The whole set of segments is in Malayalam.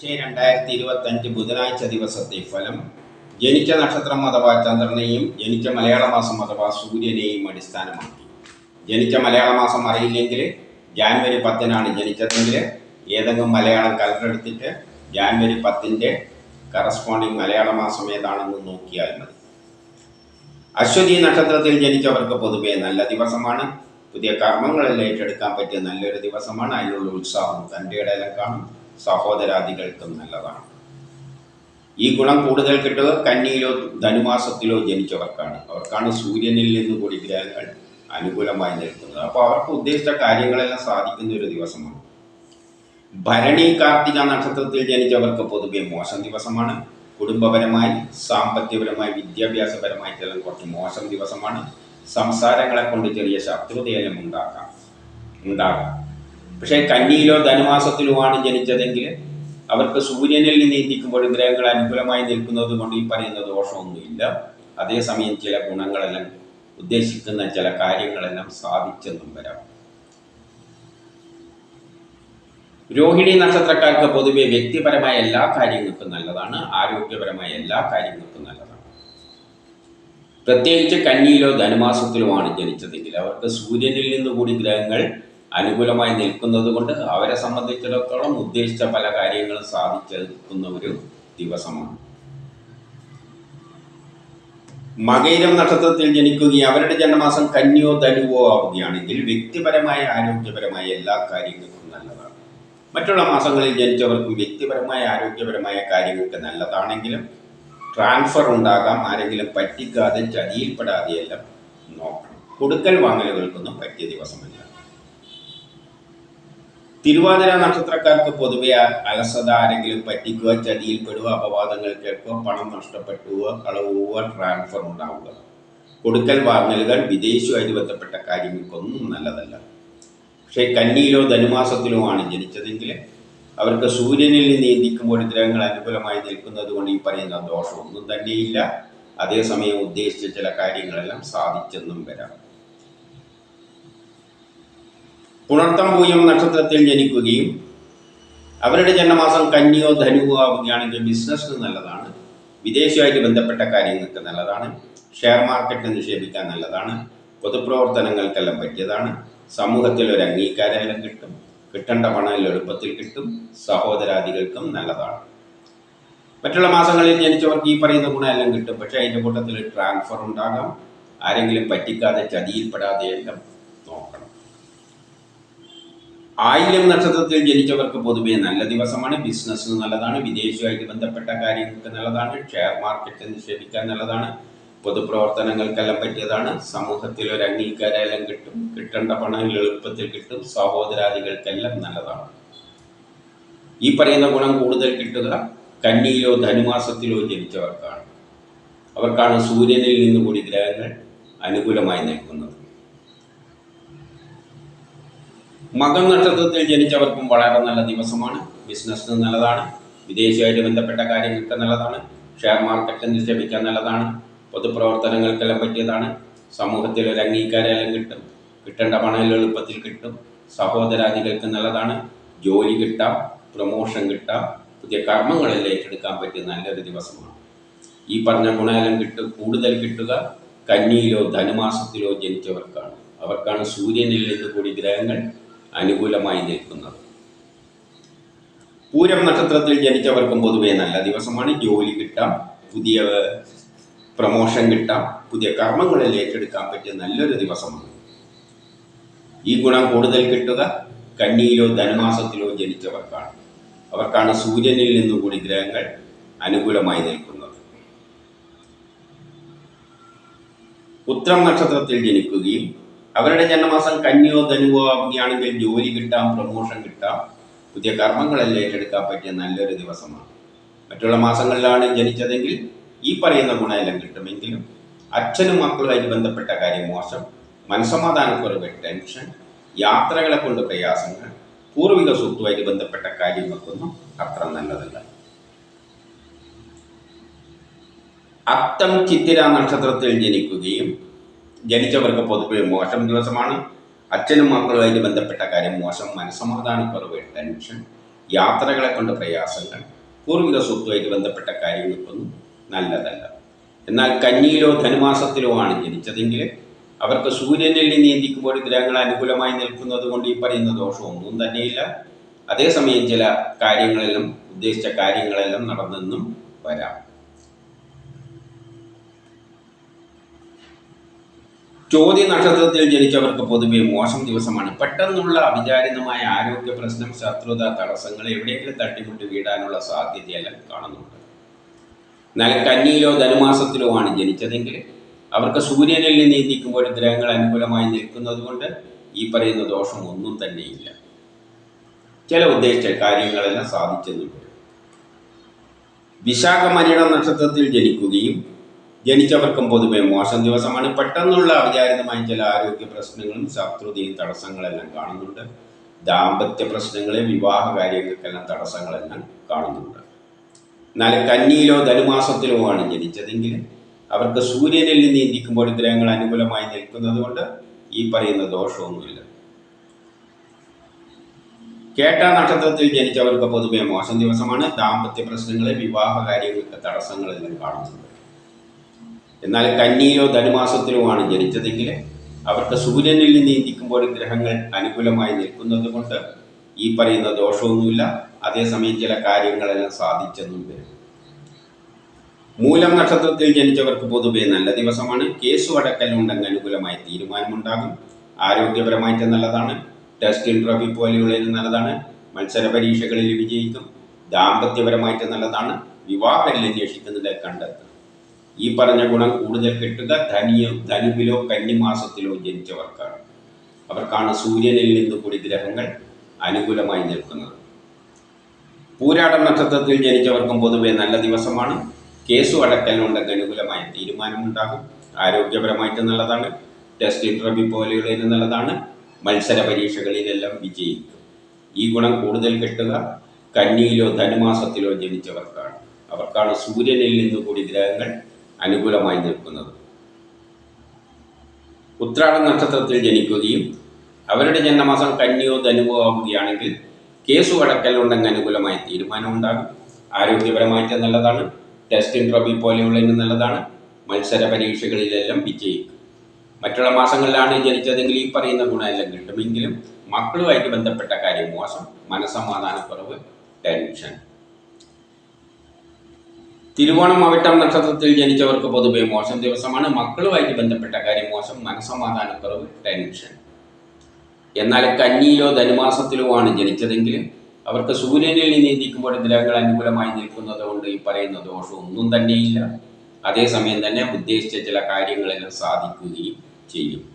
2025 ബുധനാഴ്ച ദിവസത്തെ ഫലം. ജനിച്ച നക്ഷത്രം അഥവാ ചന്ദ്രനെയും ജനിച്ച മലയാള മാസം അഥവാ സൂര്യനെയും അടിസ്ഥാനമാക്കി. ജനിച്ച മലയാള മാസം അറിയില്ലെങ്കിൽ ജാനുവരി 10-നാണ് ജനിച്ചതെങ്കിൽ ഏതെങ്കിലും മലയാളം കലണ്ടർ എടുത്തിട്ട് ജാനുവരി 10-ൻ്റെ കറസ്പോണ്ടിങ് മലയാള മാസം ഏതാണെന്ന് നോക്കിയാൽ മതി. അശ്വതി നക്ഷത്രത്തിൽ ജനിച്ചവർക്ക് പൊതുവെ നല്ല ദിവസമാണ്. പുതിയ കർമ്മങ്ങളെല്ലാം ഏറ്റെടുക്കാൻ പറ്റിയ നല്ലൊരു ദിവസമാണ്. അതിനുള്ള ഉത്സാഹം തൻ്റെ ഇടയിലും കാണും. സഹോദരാദികൾക്കും നല്ലതാണ്. ഈ ഗുണം കൂടുതൽ കിട്ടുക കന്നിയിലോ ധനുമാസത്തിലോ ജനിച്ചവർക്കാണ്. അവർക്കാണ് സൂര്യനിൽ നിന്ന് കൂടി ഗ്രഹങ്ങൾ അനുകൂലമായി നിൽക്കുന്നത്. അപ്പോൾ അവർക്ക് ഉദ്ദേശിച്ച കാര്യങ്ങളെല്ലാം സാധിക്കുന്ന ഒരു ദിവസമാണ്. ഭരണി കാർത്തിക നക്ഷത്രത്തിൽ ജനിച്ചവർക്ക് പൊതുവെ മോശം ദിവസമാണ്. കുടുംബപരമായി, സാമ്പത്തികപരമായി, വിദ്യാഭ്യാസപരമായി ചില കുറച്ച് മോശം ദിവസമാണ്. സംസാരങ്ങളെ കൊണ്ട് ചെറിയ ശത്രുതയെല്ലാം ഉണ്ടാകാം. പക്ഷേ കന്നിയിലോ ധനുമാസത്തിലുമാണ് ജനിച്ചതെങ്കിൽ അവർക്ക് സൂര്യനിൽ നിന്ന് ചിന്തിക്കുമ്പോൾ ഗ്രഹങ്ങൾ അനുകൂലമായി നിൽക്കുന്നത് കൊണ്ട് ഈ പറയുന്ന ദോഷമൊന്നുമില്ല. അതേസമയം ചില ഗുണങ്ങളെല്ലാം ഉദ്ദേശിക്കുന്ന ചില കാര്യങ്ങളെല്ലാം സാധിച്ചെന്നും വരാം. രോഹിണി നക്ഷത്രക്കാർക്ക് പൊതുവെ വ്യക്തിപരമായ എല്ലാ കാര്യങ്ങൾക്കും നല്ലതാണ്. ആരോഗ്യപരമായ എല്ലാ കാര്യങ്ങൾക്കും നല്ലതാണ്. പ്രത്യേകിച്ച് കന്നിയിലോ ധനുമാസത്തിലുമാണ് ജനിച്ചതെങ്കിൽ അവർക്ക് സൂര്യനിൽ നിന്ന് കൂടി ഗ്രഹങ്ങൾ അനുകൂലമായി നിൽക്കുന്നത് കൊണ്ട് അവരെ സംബന്ധിച്ചിടത്തോളം ഉദ്ദേശിച്ച പല കാര്യങ്ങളും സാധിച്ചെടുക്കുന്ന ഒരു ദിവസമാണ്. മകയിരം നക്ഷത്രത്തിൽ ജനിക്കുകയും അവരുടെ ജന്മമാസം കന്നിയോ ധനുവോ ആവുകയാണെങ്കിൽ വ്യക്തിപരമായ ആരോഗ്യപരമായ എല്ലാ കാര്യങ്ങൾക്കും നല്ലതാണ്. മറ്റുള്ള മാസങ്ങളിൽ ജനിച്ചവർക്കും വ്യക്തിപരമായ ആരോഗ്യപരമായ കാര്യങ്ങൾക്ക് നല്ലതാണെങ്കിലും ട്രാൻസ്ഫർ ഉണ്ടാകാം. ആരെങ്കിലും പറ്റിക്കാതെ ചതിയിൽപ്പെടാതെയെല്ലാം നോക്കണം. കൊടുക്കൽ വാങ്ങലുകൾക്കൊന്നും പറ്റിയ ദിവസമല്ല. തിരുവാതിര നക്ഷത്രക്കാർക്ക് പൊതുവെ അലസത, ആരെങ്കിലും പറ്റിക്കുക, ചതിയിൽപ്പെടുക, അപവാദങ്ങൾ കേൾക്കുക, പണം നഷ്ടപ്പെട്ടുക, കളവുക, ട്രാൻസ്ഫർ ഉണ്ടാവുക. കൊടുക്കൽ വാങ്ങലുകൾ വിദേശവുമായി ബന്ധപ്പെട്ട കാര്യങ്ങൾക്കൊന്നും നല്ലതല്ല. പക്ഷേ കന്നിയിലോ ധനുമാസത്തിലോ ആണ് ജനിച്ചതെങ്കിൽ അവർക്ക് സൂര്യനിൽ നിന്ന് ചിന്തിക്കുമ്പോൾ ഗ്രഹങ്ങൾ അനുകൂലമായി നിൽക്കുന്നത് കൊണ്ട് ഈ പറയുന്ന ദോഷമൊന്നും തന്നെയില്ല. അതേസമയം ഉദ്ദേശിച്ച ചില കാര്യങ്ങളെല്ലാം സാധിച്ചെന്നും വരാം. പുണർത്തം പൂയം നക്ഷത്രത്തിൽ ജനിക്കുകയും അവരുടെ ജന്മമാസം കന്നിയോ ധനുവോ ആവുകയാണെങ്കിൽ ബിസിനസ്സിന് നല്ലതാണ്. വിദേശവുമായിട്ട് ബന്ധപ്പെട്ട കാര്യങ്ങൾക്ക് നല്ലതാണ്. ഷെയർ മാർക്കറ്റ് നിക്ഷേപിക്കാൻ നല്ലതാണ്. പൊതുപ്രവർത്തനങ്ങൾക്കെല്ലാം പറ്റിയതാണ്. സമൂഹത്തിൽ ഒരു അംഗീകാരമെല്ലാം കിട്ടും. കിട്ടേണ്ട പണം എളുപ്പത്തിൽ കിട്ടും. സഹോദരാദികൾക്കും നല്ലതാണ്. മറ്റുള്ള മാസങ്ങളിൽ ജനിച്ചവർക്ക് ഈ പറയുന്ന ഗുണമെല്ലാം കിട്ടും. പക്ഷേ അതിൻ്റെ കൂട്ടത്തിൽ ട്രാൻസ്ഫർ ഉണ്ടാകാം. ആരെങ്കിലും പറ്റിക്കാതെ ചതിയിൽപ്പെടാതെയെല്ലാം നോക്കണം. ആയില്യം നക്ഷത്രത്തിൽ ജനിച്ചവർക്ക് പൊതുവെ നല്ല ദിവസമാണ്. ബിസിനസ്സിന് നല്ലതാണ്. വിദേശവുമായിട്ട് ബന്ധപ്പെട്ട കാര്യങ്ങൾക്ക് നല്ലതാണ്. ഷെയർ മാർക്കറ്റ് നിക്ഷേപിക്കാൻ നല്ലതാണ്. പൊതുപ്രവർത്തനങ്ങൾക്കെല്ലാം പറ്റിയതാണ്. സമൂഹത്തിൽ ഒരു അംഗീകാരമെല്ലാം കിട്ടും. കിട്ടേണ്ട പണം എളുപ്പത്തിൽ കിട്ടും. സഹോദരാദികൾക്കെല്ലാം നല്ലതാണ്. ഈ പറയുന്ന ഗുണം കൂടുതൽ കിട്ടുക കന്നിയിലോ ധനുമാസത്തിലോ ജനിച്ചവർക്കാണ്. അവർക്കാണ് സൂര്യനിൽ നിന്ന് കൂടി ഗ്രഹങ്ങൾ അനുകൂലമായി നിൽക്കുന്നത്. മകം നക്ഷത്രത്തിൽ ജനിച്ചവർക്കും വളരെ നല്ല ദിവസമാണ്. ബിസിനസ്സിന് നല്ലതാണ്. വിദേശവുമായിട്ട് ബന്ധപ്പെട്ട കാര്യങ്ങൾക്ക് നല്ലതാണ്. ഷെയർ മാർക്കറ്റ് നിക്ഷേപിക്കാൻ നല്ലതാണ്. പൊതുപ്രവർത്തനങ്ങൾക്കെല്ലാം പറ്റിയതാണ്. സമൂഹത്തിൽ ഒരു അംഗീകാരമെല്ലാം കിട്ടും. കിട്ടേണ്ട പണം എളുപ്പത്തിൽ കിട്ടും. സഹോദരാദികൾക്ക് നല്ലതാണ്. ജോലി കിട്ടാം. പ്രൊമോഷൻ കിട്ടാം. പുതിയ കർമ്മങ്ങളെല്ലാം ഏറ്റെടുക്കാൻ പറ്റിയ നല്ലൊരു ദിവസമാണ്. ഈ പറഞ്ഞ ഗുണമെല്ലാം കൂടുതൽ കിട്ടുക കന്നിയിലോ ധനുമാസത്തിലോ ജനിച്ചവർക്കാണ്. അവർക്കാണ് സൂര്യനിൽ നിന്ന് കൂടി ഗ്രഹങ്ങൾ അനുകൂലമായി നിൽക്കുന്നത്. പൂരം നക്ഷത്രത്തിൽ ജനിച്ചവർക്കും പൊതുവെ നല്ല ദിവസമാണ്. ജോലി കിട്ടാം. പുതിയ പ്രൊമോഷൻ കിട്ടാം. പുതിയ കർമ്മങ്ങളിൽ ഏറ്റെടുക്കാൻ പറ്റിയ നല്ലൊരു ദിവസമാണ്. ഈ ഗുണം കൂടുതൽ കിട്ടുക കന്നിയിലോ ധനുമാസത്തിലോ ജനിച്ചവർക്കാണ്. അവർക്കാണ് സൂര്യനിൽ നിന്നു കൂടി ഗ്രഹങ്ങൾ അനുകൂലമായി നിൽക്കുന്നത്. ഉത്രം നക്ഷത്രത്തിൽ ജനിക്കുകയും അവരുടെ ജന്മമാസം കന്നിയോ ധനുവോ ആവുകയാണെങ്കിൽ ജോലി കിട്ടാം. പ്രൊമോഷൻ കിട്ടാം. പുതിയ കർമ്മങ്ങളെല്ലാം ഏറ്റെടുക്കാൻ പറ്റിയ നല്ലൊരു ദിവസമാണ്. മറ്റുള്ള മാസങ്ങളിലാണ് ജനിച്ചതെങ്കിൽ ഈ പറയുന്ന ഗുണമെല്ലാം കിട്ടുമെങ്കിലും അച്ഛനും മക്കളുമായിട്ട് ബന്ധപ്പെട്ട കാര്യം മോശം. മനസ്സമാധാനക്കുറവ്, ടെൻഷൻ, യാത്രകളെ കൊണ്ട് പ്രയാസങ്ങൾ, പൂർവിക സ്വത്തുമായിട്ട് ബന്ധപ്പെട്ട കാര്യങ്ങൾക്കൊന്നും അത്ര നല്ലതല്ല. അത്തം ചിത്തിര നക്ഷത്രത്തിൽ ജനിച്ചവർക്ക് പൊതുവെ മോശം ദിവസമാണ്. അച്ഛനും മക്കളുമായിട്ട് ബന്ധപ്പെട്ട കാര്യം മോശം. മനസ്സമാധാനക്കുറവ്, ടെൻഷൻ, യാത്രകളെ കൊണ്ട് പ്രയാസങ്ങൾ, പൂർവിക സ്വത്തുമായിട്ട് ബന്ധപ്പെട്ട കാര്യങ്ങൾക്കൊന്നും നല്ലതല്ല. എന്നാൽ കന്നിയിലോ ധനുമാസത്തിലോ ആണ് ജനിച്ചതെങ്കിൽ അവർക്ക് സൂര്യനിൽ നിയന്ത്രിക്കുമ്പോൾ ഗ്രഹങ്ങൾ അനുകൂലമായി നിൽക്കുന്നത് കൊണ്ട് ഈ പറയുന്ന ദോഷമൊന്നും തന്നെയില്ല. അതേസമയം ചില കാര്യങ്ങളെല്ലാം ഉദ്ദേശിച്ച കാര്യങ്ങളെല്ലാം നടന്നെന്നും വരാം. ചോതി നക്ഷത്രത്തിൽ ജനിച്ചവർക്ക് പൊതുവെ മോശം ദിവസമാണ്. പെട്ടെന്നുള്ള അവിചാരിതമായ ആരോഗ്യ പ്രശ്നം, ശത്രുത, തടസ്സങ്ങൾ, എവിടെയെങ്കിലും തട്ടിമുട്ടി വീഴാനുള്ള സാധ്യതയെല്ലാം കാണുന്നുണ്ട്. എന്നാൽ കന്നിയിലോ ധനുമാസത്തിലോ ആണ് ജനിച്ചതെങ്കിൽ അവർക്ക് സൂര്യനിൽ നിയന്ത്രിക്കുമ്പോൾ ഗ്രഹങ്ങൾ അനുകൂലമായി നിൽക്കുന്നത് കൊണ്ട് ഈ പറയുന്ന ദോഷം ഒന്നും തന്നെയില്ല. ചില ഉദ്ദേശിച്ച കാര്യങ്ങളെല്ലാം സാധിച്ചെന്നും വരും. വിശാഖ മനിടം നക്ഷത്രത്തിൽ ജനിക്കുകയും ജനിച്ചവർക്കും പൊതുവെ മോശം ദിവസമാണ്. പെട്ടെന്നുള്ള അവിചാരിതമായ ചില ആരോഗ്യ പ്രശ്നങ്ങളും ശത്രുതയും തടസ്സങ്ങളെല്ലാം കാണുന്നുണ്ട്. ദാമ്പത്യ പ്രശ്നങ്ങളെ, വിവാഹ കാര്യങ്ങൾക്കെല്ലാം തടസ്സങ്ങളെല്ലാം കാണുന്നുണ്ട്. എന്നാൽ കന്നിയിലോ ധനുമാസത്തിലോ ആണ് ജനിച്ചതെങ്കിൽ അവർക്ക് സൂര്യനിൽ നിയന്ത്രിക്കുമ്പോൾ ഗ്രഹങ്ങൾ അനുകൂലമായി നിൽക്കുന്നത് കൊണ്ട് ഈ പറയുന്ന ദോഷമൊന്നുമില്ല. കേട്ട നക്ഷത്രത്തിൽ ജനിച്ചവർക്ക് പൊതുവെ മോശം ദിവസമാണ്. ദാമ്പത്യ പ്രശ്നങ്ങളെ, വിവാഹ കാര്യങ്ങൾക്ക് തടസ്സങ്ങളെല്ലാം കാണുന്നുണ്ട്. എന്നാൽ കന്നിയിലോ ധനുമാസത്തിലോ ആണ് ജനിച്ചതെങ്കിൽ അവർക്ക് സൂര്യനിൽ നിയന്ത്രിക്കുമ്പോൾ ഗ്രഹങ്ങൾ അനുകൂലമായി നിൽക്കുന്നത് കൊണ്ട് ഈ പറയുന്ന ദോഷമൊന്നുമില്ല. അതേസമയം ചില കാര്യങ്ങളെല്ലാം സാധിച്ചെന്നും വരും. മൂലം നക്ഷത്രത്തിൽ ജനിച്ചവർക്ക് പൊതുവെ നല്ല ദിവസമാണ്. കേസു അടക്കലുണ്ടെങ്കിൽ അനുകൂലമായ തീരുമാനമുണ്ടാകും. ആരോഗ്യപരമായിട്ട് നല്ലതാണ്. ടെസ്റ്റ് ഇന്റർവ്യൂ പോലെയുള്ളതിന് നല്ലതാണ്. മത്സര പരീക്ഷകളിൽ വിജയിക്കും. ദാമ്പത്യപരമായിട്ട് നല്ലതാണ്. വിവാഹം അന്വേഷിക്കുന്നതിനെ കണ്ടെത്തും. ഈ പറഞ്ഞ ഗുണം കൂടുതൽ കിട്ടുക ധനുവിലോ കന്നിമാസത്തിലോ ജനിച്ചവർക്കാണ്. അവർക്കാണ് സൂര്യനിൽ നിന്ന് കൂടി ഗ്രഹങ്ങൾ അനുകൂലമായി നിൽക്കുന്നത്. പൂരാടം നക്ഷത്രത്തിൽ ജനിച്ചവർക്കും പൊതുവെ നല്ല ദിവസമാണ്. കേസു അടക്കലുണ്ടെങ്കിൽ അനുകൂലമായ തീരുമാനമുണ്ടാകും. ആരോഗ്യപരമായിട്ട് നല്ലതാണ്. ടെസ്റ്റ് ഇന്റർവ്യൂ പോലെയുള്ളതിന് നല്ലതാണ്. മത്സര പരീക്ഷകളിലെല്ലാം വിജയിക്കും. ഈ ഗുണം കൂടുതൽ കിട്ടുക കന്നിയിലോ ധനുമാസത്തിലോ ജനിച്ചവർക്കാണ്. അവർക്കാണ് സൂര്യനിൽ നിന്ന് കൂടി ഗ്രഹങ്ങൾ അനുകൂലമായി നിൽക്കുന്നത്. ഉത്രാടം നക്ഷത്രത്തിൽ ജനിക്കുകയും അവരുടെ ജന്മമാസം കന്നിയോ ധനുവോ ആവുകയാണെങ്കിൽ കേസു അടക്കലുണ്ടെങ്കിൽ അനുകൂലമായ തീരുമാനമുണ്ടാകും. ആരോഗ്യപരമായിട്ട് നല്ലതാണ്. ടെസ്റ്റ് ഇന്റർവ്യൂ പോലെയുള്ളതിന് നല്ലതാണ്. മത്സര പരീക്ഷകളിലെല്ലാം വിജയിക്കും. മറ്റുള്ള മാസങ്ങളിലാണ് ജനിച്ചതെങ്കിൽ ഈ പറയുന്ന ഗുണമെല്ലാം കിട്ടുമെങ്കിലും മക്കളുമായിട്ട് ബന്ധപ്പെട്ട കാര്യം മോശം, മനസ്സമാധാനക്കുറവ്, ടെൻഷൻ. തിരുവോണം അവിട്ടം നക്ഷത്രത്തിൽ ജനിച്ചവർക്ക് പൊതുവെ മോശം ദിവസമാണ്. മക്കളുമായിട്ട് ബന്ധപ്പെട്ട കാര്യം മോശം, മനസ്സമാധാനക്കുറവ്, ടെൻഷൻ. എന്നാൽ കന്നിയിലോ ധനുമാസത്തിലോ ആണ് ജനിച്ചതെങ്കിൽ അവർക്ക് സൂര്യനിൽ നിയന്ത്രിക്കുമ്പോൾ ഗ്രഹങ്ങൾ അനുകൂലമായി നിൽക്കുന്നത് കൊണ്ട് ഈ പറയുന്ന ദോഷം ഒന്നും തന്നെയില്ല. അതേസമയം തന്നെ ഉദ്ദേശിച്ച ചില കാര്യങ്ങളെല്ലാം സാധിക്കുകയും ചെയ്യും.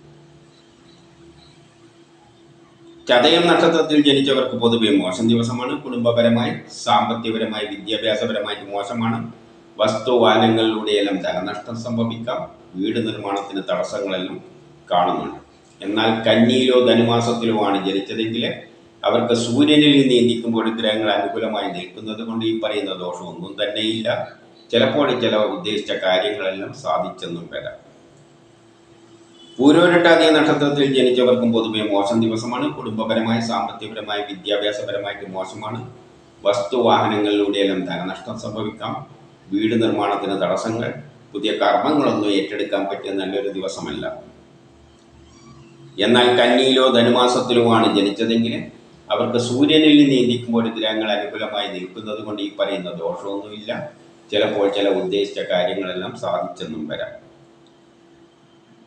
ചതയം നക്ഷത്രത്തിൽ ജനിച്ചവർക്ക് പൊതുവെ മോശം ദിവസമാണ്. കുടുംബപരമായി, സാമ്പത്തികപരമായി, വിദ്യാഭ്യാസപരമായിട്ട് മോശമാണ്. വസ്തുവാഹനങ്ങളിലൂടെയെല്ലാം ധനനഷ്ടം സംഭവിക്കാം. വീട് നിർമ്മാണത്തിന് തടസ്സങ്ങളെല്ലാം കാണുന്നുണ്ട്. എന്നാൽ കന്നിയിലോ ധനുമാസത്തിലോ ആണ് ജനിച്ചതെങ്കിൽ അവർക്ക് സൂര്യനിൽ നിയന്ത്രിക്കുമ്പോൾ ഗ്രഹങ്ങൾ അനുകൂലമായി നിൽക്കുന്നത് കൊണ്ട് ഈ പറയുന്ന ദോഷം ഒന്നും തന്നെയില്ല. ചിലപ്പോൾ ചില ഉദ്ദേശിച്ച കാര്യങ്ങളെല്ലാം സാധിച്ചെന്നും വരാം. പൂരോരട്ടാതി നക്ഷത്രത്തിൽ ജനിച്ചവർക്കും പൊതുവെ മോശം ദിവസമാണ്. കുടുംബപരമായി, സാമ്പത്തികപരമായി, വിദ്യാഭ്യാസപരമായിട്ട് മോശമാണ്. വസ്തുവാഹനങ്ങളിലൂടെയെല്ലാം ധനനഷ്ടം സംഭവിക്കാം. വീട് നിർമ്മാണത്തിന് തടസ്സങ്ങൾ. പുതിയ കർമ്മങ്ങളൊന്നും ഏറ്റെടുക്കാൻ പറ്റിയ നല്ലൊരു ദിവസമല്ല. എന്നാൽ കന്നിയിലോ ധനുമാസത്തിലോ ആണ് ജനിച്ചതെങ്കിൽ അവർക്ക് സൂര്യനിൽ നിയന്ത്രിക്കുമ്പോൾ ഗ്രഹങ്ങൾ അനുകൂലമായി നിൽക്കുന്നത് കൊണ്ട് ഈ പറയുന്ന ദോഷമൊന്നുമില്ല. ചിലപ്പോൾ ചില ഉദ്ദേശിച്ച കാര്യങ്ങളെല്ലാം സാധിച്ചെന്നും വരാം.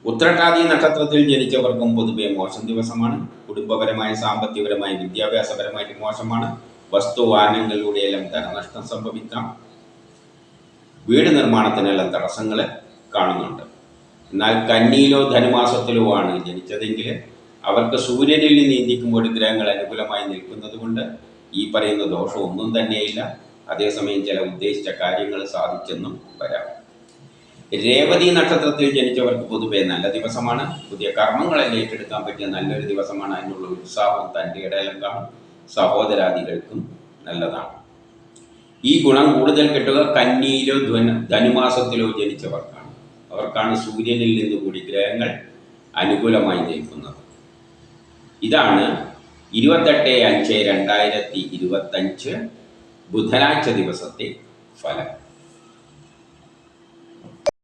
ഉത്രട്ടാതി നക്ഷത്രത്തിൽ ജനിച്ചവർക്കും പൊതുവെ മോശം ദിവസമാണ്. കുടുംബപരമായി, സാമ്പത്തികപരമായി, വിദ്യാഭ്യാസപരമായിട്ട് മോശമാണ്. വസ്തുവാഹനങ്ങളിലൂടെയെല്ലാം ധനനഷ്ടം സംഭവിക്കാം. വീട് നിർമ്മാണത്തിനെല്ലാം തടസ്സങ്ങൾ കാണുന്നുണ്ട്. എന്നാൽ കന്നിയിലോ ധനുമാസത്തിലോ ആണ് ജനിച്ചതെങ്കിൽ അവർക്ക് സൂര്യനിൽ നിയന്ത്രിക്കുമ്പോൾ ഗ്രഹങ്ങൾ അനുകൂലമായി നിൽക്കുന്നത് കൊണ്ട് ഈ പറയുന്ന ദോഷം ഒന്നും തന്നെയില്ല. അതേസമയം ചില ഉദ്ദേശിച്ച കാര്യങ്ങൾ സാധിച്ചെന്നും വരാം. രേവതി നക്ഷത്രത്തിൽ ജനിച്ചവർക്ക് പൊതുവെ നല്ല ദിവസമാണ്. പുതിയ കർമ്മങ്ങളെല്ലാം ഏറ്റെടുക്കാൻ പറ്റിയ നല്ലൊരു ദിവസമാണ്. അതിനുള്ള ഉത്സാഹവും തൻ്റെ ഇടയിലും കാണും. സഹോദരാദികൾക്കും നല്ലതാണ്. ഈ ഗുണം കൂടുതൽ കിട്ടുക കന്നിയിലോ ധനുമാസത്തിലോ ജനിച്ചവർക്കാണ്. അവർക്കാണ് സൂര്യനിൽ നിന്ന് കൂടി ഗ്രഹങ്ങൾ അനുകൂലമായി നിൽക്കുന്നത്. ഇതാണ് 28/5/2025 ബുധനാഴ്ച ദിവസത്തെ ഫലം.